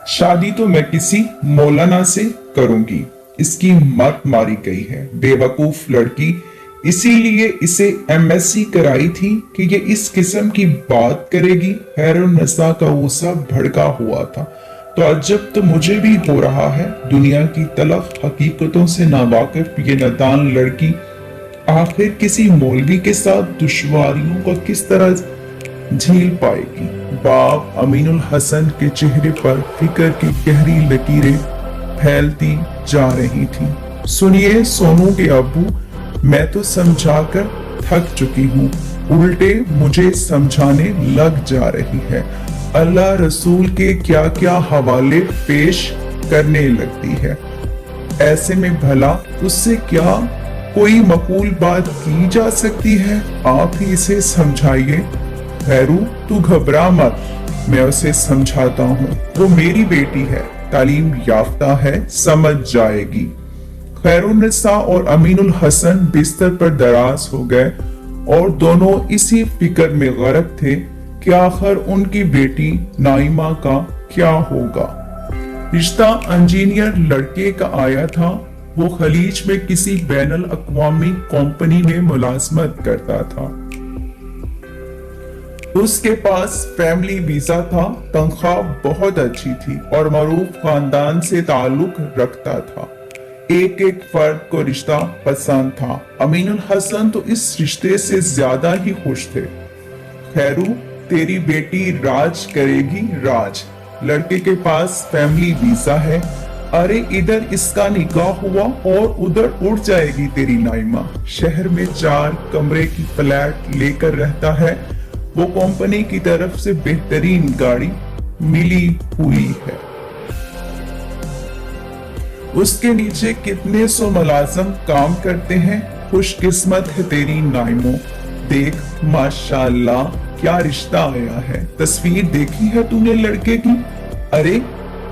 शादी तो मैं किसी मौलाना से करूंगी। इसकी मत मारी गई है, बेवकूफ लड़की। इसीलिए इसे एमएससी कराई थी कि ये इस किस्म की बात करेगी। हैरुन्निसा का गुस्सा भड़का हुआ था। तो अजब तो मुझे भी हो रहा है। दुनिया की तलख हकीकतों से नावाकिफ ये नादान लड़की आखिर किसी मौलवी के साथ दुश्वारियों को किस तरह झेल पाएगी। बाप अमीनुल हसन के चेहरे पर फिक्र की गहरी लकीरें फैलती जा रही थी। सुनिए सोनू के अब्बू, मैं तो समझाकर थक चुकी हूँ, उल्टे मुझे समझाने लग जा रही है। अल्लाह रसूल के क्या क्या हवाले पेश करने लगती है। ऐसे में भला उससे क्या कोई मकबूल बात की जा सकती है? आप ही इसे समझाइए। खैरू तू घबरा मत, मैं उसे समझाता हूँ। वो मेरी बेटी है, तालीम याफ्ता है, समझ जाएगी। खैरुन्निसा और अमीनुल हसन बिस्तर पर दराज हो गए और दोनों इसी फिक्र में गर्क थे कि आखिर उनकी बेटी नाइमा का क्या होगा। रिश्ता इंजीनियर लड़के का आया था। वो खलीज में किसी बैनुल अक़वामी कंपनी में मुलाजमत करता था। उसके पास फैमिली वीजा था, तनख्वाह बहुत अच्छी थी और मरूफ खानदान से ताल्लुक रखता था। एक एक फर्द को रिश्ता पसंद था। अमीनुल हसन तो इस रिश्ते से ज्यादा ही खुश थे। खैरू तेरी बेटी राज करेगी, राज। लड़के के पास फैमिली वीजा है। अरे इधर इसका निकाह हुआ और उधर उड़ जाएगी तेरी नाइमा। शहर में 4 कमरे की फ्लैट लेकर रहता है। वो कंपनी की तरफ से बेहतरीन गाड़ी मिली हुई है। उसके नीचे कितने सौ मुलाजिम काम करते हैं। खुशकिस्मत है तेरी नाइमो। देख माशाल्लाह क्या रिश्ता आया है। तस्वीर देखी है तूने लड़के की? अरे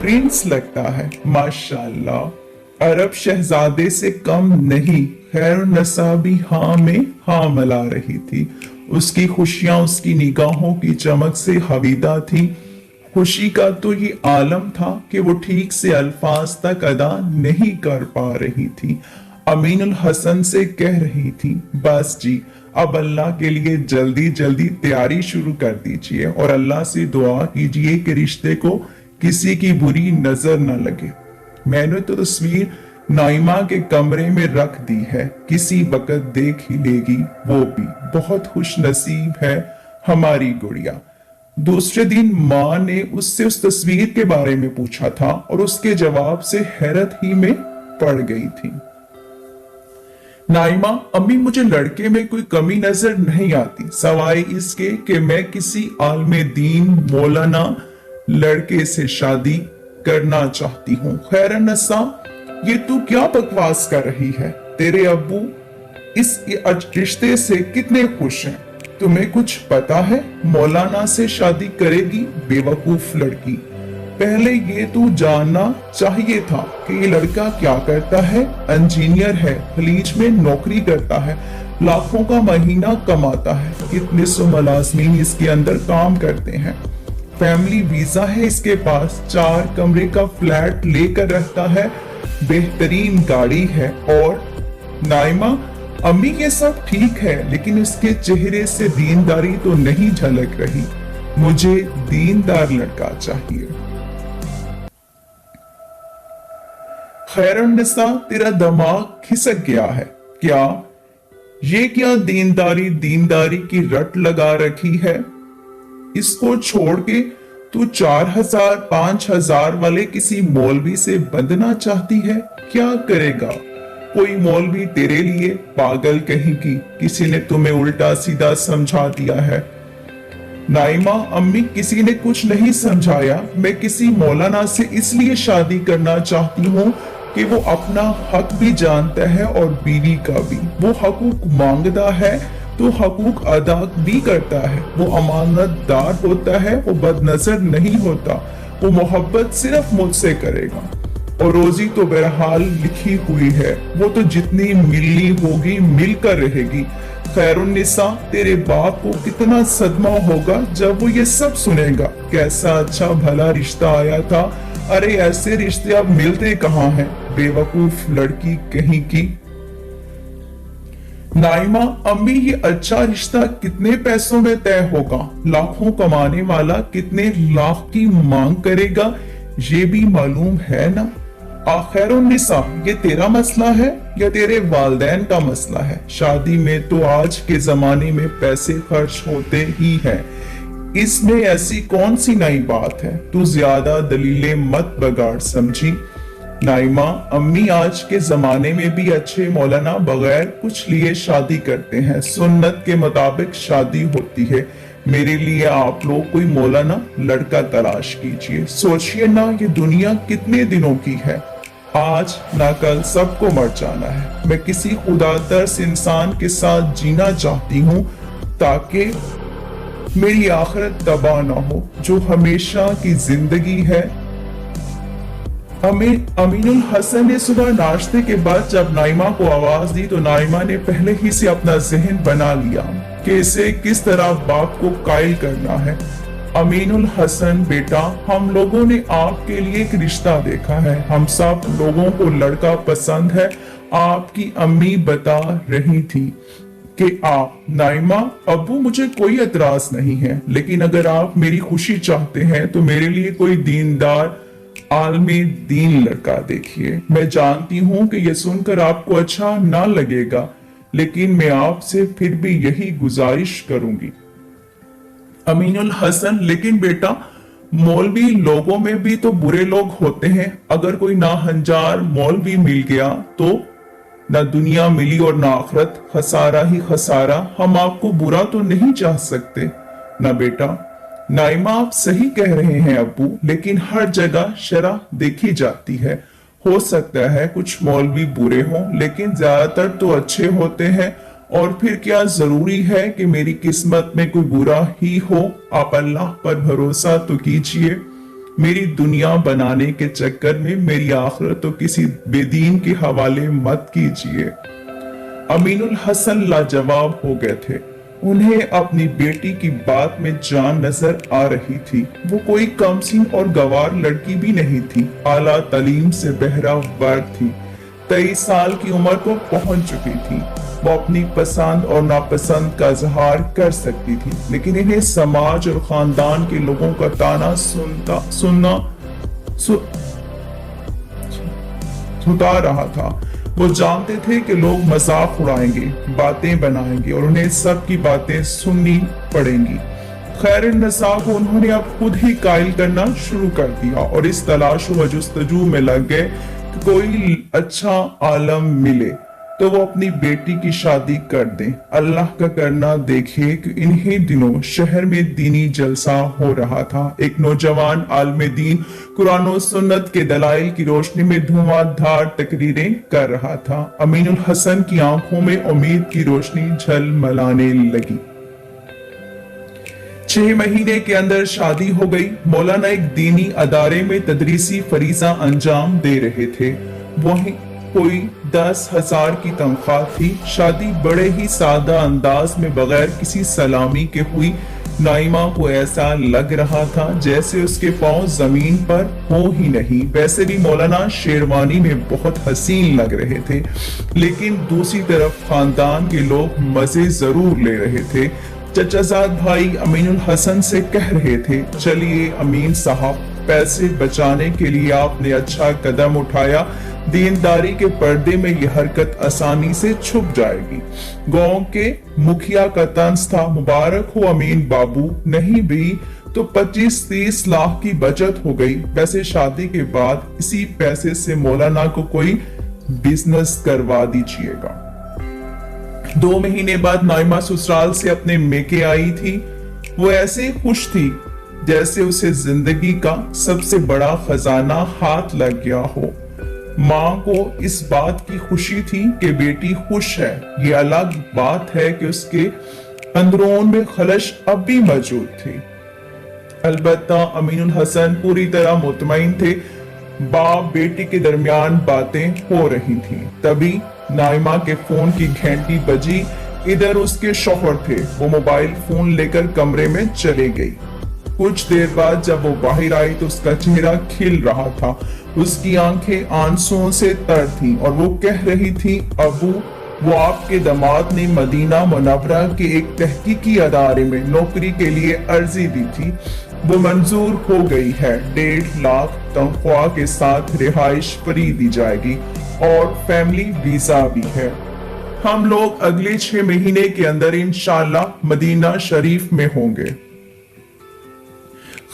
प्रिंस लगता है माशाल्लाह। अरब शहजादे से कम नहीं। खैरुन्निसा भी हाँ में हाँ मिला रही थी। उसकी खुशियां उसकी निगाहों की चमक से हवीदा थी। खुशी का तो ये आलम था कि वो ठीक से अल्फाज तक अदा नहीं कर पा रही थी। अमीनुल हसन से कह रही थी, बस जी अब अल्लाह के लिए जल्दी जल्दी तैयारी शुरू कर दीजिए और अल्लाह से दुआ कीजिए कि रिश्ते को किसी की बुरी नजर न लगे। मैंने तो तस्वीर नाइमा के कमरे में रख दी है, किसी वक्त देख ही लेगी वो भी। बहुत खुश नसीब है हमारी गुड़िया। दूसरे दिन माँ ने उससे उस तस्वीर के बारे में पूछा था और उसके जवाब से हैरत ही में पड़ गई थी। नाइमा, अम्मी मुझे लड़के में कोई कमी नजर नहीं आती, सवाए इसके कि मैं किसी आलमे दीन मौलाना लड़के से शादी करना चाहती हूँ। खैरुन्निसा, ये तू क्या बकवास कर रही है? तेरे अब्बू इस रिश्ते से कितने खुश हैं। तुम्हें कुछ पता है? मौलाना से शादी करेगी, बेवकूफ लड़की। पहले ये तू जानना चाहिए था कि ये लड़का क्या करता है। इंजीनियर है, खलीज में नौकरी करता है, लाखों का महीना कमाता है। कितने सौ मुलाजमीन इसके अंदर काम करते हैं। फैमिली वीजा है इसके पास, 4 कमरे का फ्लैट लेकर रहता है, बेहतरीन गाड़ी है। और नाइमा, अम्मी ये सब ठीक है लेकिन उसके चेहरे से दीनदारी तो नहीं झलक रही। मुझे दीनदार लड़का चाहिए। खैरुन्निसा, तेरा दिमाग खिसक गया है क्या? ये क्या दीनदारी दीनदारी की रट लगा रखी है? इसको छोड़ के तू 4000 5000 वाले किसी मौलवी से बंधना चाहती है। क्या करेगा कोई मौलवी तेरे लिए? पागल कहेगी, किसी ने तुम्हें उल्टा सीधा समझा दिया है। नाइमा, अम्मी किसी ने कुछ नहीं समझाया। मैं किसी मौलाना से इसलिए शादी करना चाहती हूँ कि वो अपना हक भी जानता है और बीवी का भी। वो हकूक मांगता है तो हकूक अदा भी करता है। वो अमानतदार होता है, वो बदनजर नहीं होता। वो मोहब्बत सिर्फ मुझसे करेगा और रोजी तो बहरहाल लिखी हुई है। वो तो जितनी मिलनी होगी मिलकर रहेगी। खैरुन्निसा, तेरे बाप को कितना सदमा होगा जब वो ये सब सुनेगा। कैसा अच्छा भला रिश्ता आया था अरे ऐसे रिश्ते अब मिलते कहाँ हैं, बेवकूफ लड़की कहीं की। नाइमा, अम्मी ये अच्छा रिश्ता कितने पैसों में तय होगा? लाखों कमाने वाला कितने लाख की मांग करेगा, ये भी मालूम है ना? आखिरुन्निसा, ये तेरा मसला है या तेरे वालिदैन का मसला है? शादी में तो आज के जमाने में पैसे खर्च होते ही हैं, इसमें ऐसी कौन सी नई बात है? तू ज्यादा दलीलें मत बगाड़, समझी? नाइमा, अम्मी आज के जमाने में भी अच्छे मौलाना बगैर कुछ लिए शादी करते हैं, सुन्नत के मुताबिक शादी होती है। मेरे लिए आप लोग कोई मौलाना लड़का तलाश कीजिए। सोचिए ना, ये दुनिया कितने दिनों की है, आज ना कल सबको मर जाना है। मैं किसी खुदातर्स इंसान के साथ जीना चाहती हूँ ताकि मेरी आखिरत तबाह ना हो, जो हमेशा की जिंदगी है। अमीनुल हसन ने सुबह नाश्ते के बाद जब नाइमा को आवाज दी तो नाइमा ने पहले ही से अपना जहन बना लिया कि इसे किस तरह बाप को कायल करना है। अमीनुल हसन बेटा, हम लोगों ने आपके लिए एक रिश्ता देखा है, हम सब लोगों को लड़का पसंद है। आपकी अम्मी बता रही थी कि आप। नाइमा, अब्बू मुझे कोई एतराज नहीं है, लेकिन अगर आप मेरी खुशी चाहते हैं तो मेरे लिए कोई दीनदार आलमी दीन लड़का देखिए। मैं जानती हूँ कि यह सुनकर आपको अच्छा ना लगेगा, लेकिन मैं आपसे फिर भी यही गुजारिश करूंगी। अमीनुल हसन, लेकिन बेटा मौलवी लोगों में भी तो बुरे लोग होते हैं, अगर कोई नाहंजार मौलवी मिल गया तो ना दुनिया मिली और ना आखिरत, खसारा ही खसारा। हम आपको बुरा तो नहीं चाह सकते ना बेटा। नाइमा, आप सही कह रहे हैं अब्बू, लेकिन हर जगह शरह देखी जाती है। हो सकता है कुछ मौलवी बुरे हों, लेकिन ज्यादातर तो अच्छे होते हैं। और फिर क्या जरूरी है कि मेरी किस्मत में कोई बुरा ही हो? आप अल्लाह पर भरोसा तो कीजिए। मेरी दुनिया बनाने के चक्कर में मेरी आखिरत तो किसी बेदीन के हवाले मत कीजिए। अमीनुल हसन लाजवाब हो गए थे। उन्हें अपनी बेटी की बात में जान नजर आ रही थी। वो कोई कमसिन और गवार लड़की भी नहीं थी, आला तालीम से बहरा वर्ग थी, 23 साल की उम्र को पहुंच चुकी थी। वो अपनी पसंद और नापसंद का इजहार कर सकती थी, लेकिन इन्हें समाज और खानदान के लोगों का ताना सुनता रहा था। वो जानते थे कि लोग मजाक उड़ाएंगे, बातें बनाएंगे और उन्हें सबकी बातें सुननी पड़ेंगी। खैर नसा को उन्होंने अब खुद ही कायल करना शुरू कर दिया और इस तलाश व जुस्तजू में लग गए कि कोई अच्छा आलम मिले तो वो अपनी बेटी की शादी कर दें। अल्लाह का करना देखे कि इन्हीं दिनों शहर में दीनी जलसा हो रहा था। एक नौजवान आलमे दीन कुरान और सुन्नत के दलाइल की रोशनी में धुआंधार तकरीरें कर रहा था। अमीनुल हसन की आंखों में उम्मीद की रोशनी झलमलाने लगी। 6 महीने के अंदर शादी हो गई। मौलाना एक दीनी अदारे में तदरीसी फरीजा अंजाम दे रहे थे। वहीं कोई 10,000 की तनख्वाह थी। शादी बड़े ही सादा अंदाज में बगैर किसी सलामी के हुई। नाइमा को ऐसा लग रहा था जैसे उसके पांव जमीन पर हो ही नहीं। वैसे भी मौलाना शेरवानी में बहुत हसीन लग रहे थे, लेकिन दूसरी तरफ खानदान के लोग मजे जरूर ले रहे थे। चचाजाद भाई अमीनुल हसन से कह रहे थे, चलिए अमीन साहब, पैसे बचाने के लिए आपने अच्छा कदम उठाया। दीनदारी के पर्दे में यह हरकत आसानी से छुप जाएगी। गांव के मुखिया का तंज था, मुबारक हो अमीन बाबू, नहीं भी तो 25-30 लाख की बचत हो गई। वैसे शादी के बाद इसी पैसे से मौलाना को कोई बिजनेस करवा दीजिएगा। 2 महीने बाद नाइमा ससुराल से अपने मेके आई थी। वो ऐसे खुश थी जैसे उसे जिंदगी का सबसे बड़ा खजाना हाथ लग गया हो। माँ को इस बात की खुशी थी कि बेटी खुश है। ये अलग बात है कि उसके अंदरून में खलश अब भी मौजूद थी। अलबत्ता अमीनुल हसन पूरी तरह मुतमईन थे। बाप बेटी के दरमियान बातें हो रही थी। तभी नाइमा के फोन की घंटी बजी। इधर उसके शौहर थे। वो मोबाइल फोन लेकर कमरे में चले गई। कुछ देर बाद जब वो बाहर आई तो उसका चेहरा खिल रहा था, उसकी आंखें आंसुओं से तर थीं और वो कह रही थी, अबू, वो आपके दामाद ने मदीना मुनव्वरा के एक तहकीकी अदारे में नौकरी के लिए अर्जी दी थी, वो मंजूर हो गई है। 1.5 लाख तनख्वाह के साथ रिहाइश फ्री दी जाएगी और फैमिली वीजा भी है। हम लोग अगले 6 महीने के अंदर इंशाल्लाह मदीना शरीफ में होंगे।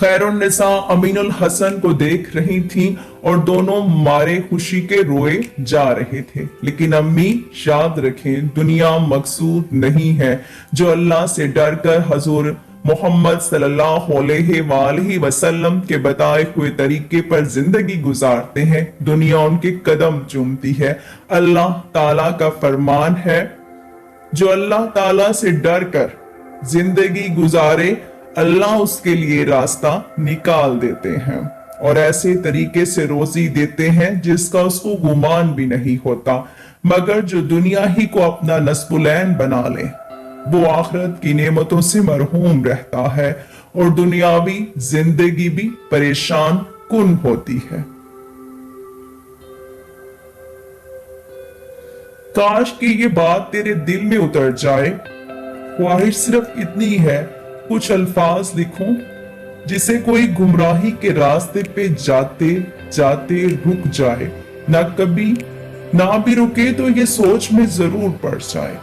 खैरुन्निसा अमीनुल हसन को देख रही थी और दोनों मारे खुशी के रोए जा रहे थे। लेकिन अम्मी, याद रखें, दुनिया मकसूद नहीं है। जो अल्लाह से डर कर हजूर मोहम्मद सल्लल्लाहु अलैहि वसल्लम के बताए हुए तरीके पर जिंदगी गुजारते हैं, दुनिया उनके कदम चूमती है। अल्लाह ताला का फरमान है, जो अल्लाह ताला से डर कर जिंदगी गुजारे, अल्लाह उसके लिए रास्ता निकाल देते हैं और ऐसे तरीके से रोजी देते हैं जिसका उसको गुमान भी नहीं होता। मगर जो दुनिया ही को अपना नस्बुलैन बना ले, वो आखिरत की नेमतों से मरहूम रहता है और दुनियावी जिंदगी भी परेशान कुन होती है। काश कि ये बात तेरे दिल में उतर जाए। ख्वाहिश सिर्फ इतनी है, कुछ अल्फाज लिखूं जिसे कोई गुमराही के रास्ते पे जाते जाते रुक जाए, ना कभी ना भी रुके तो ये सोच में जरूर पड़ जाए।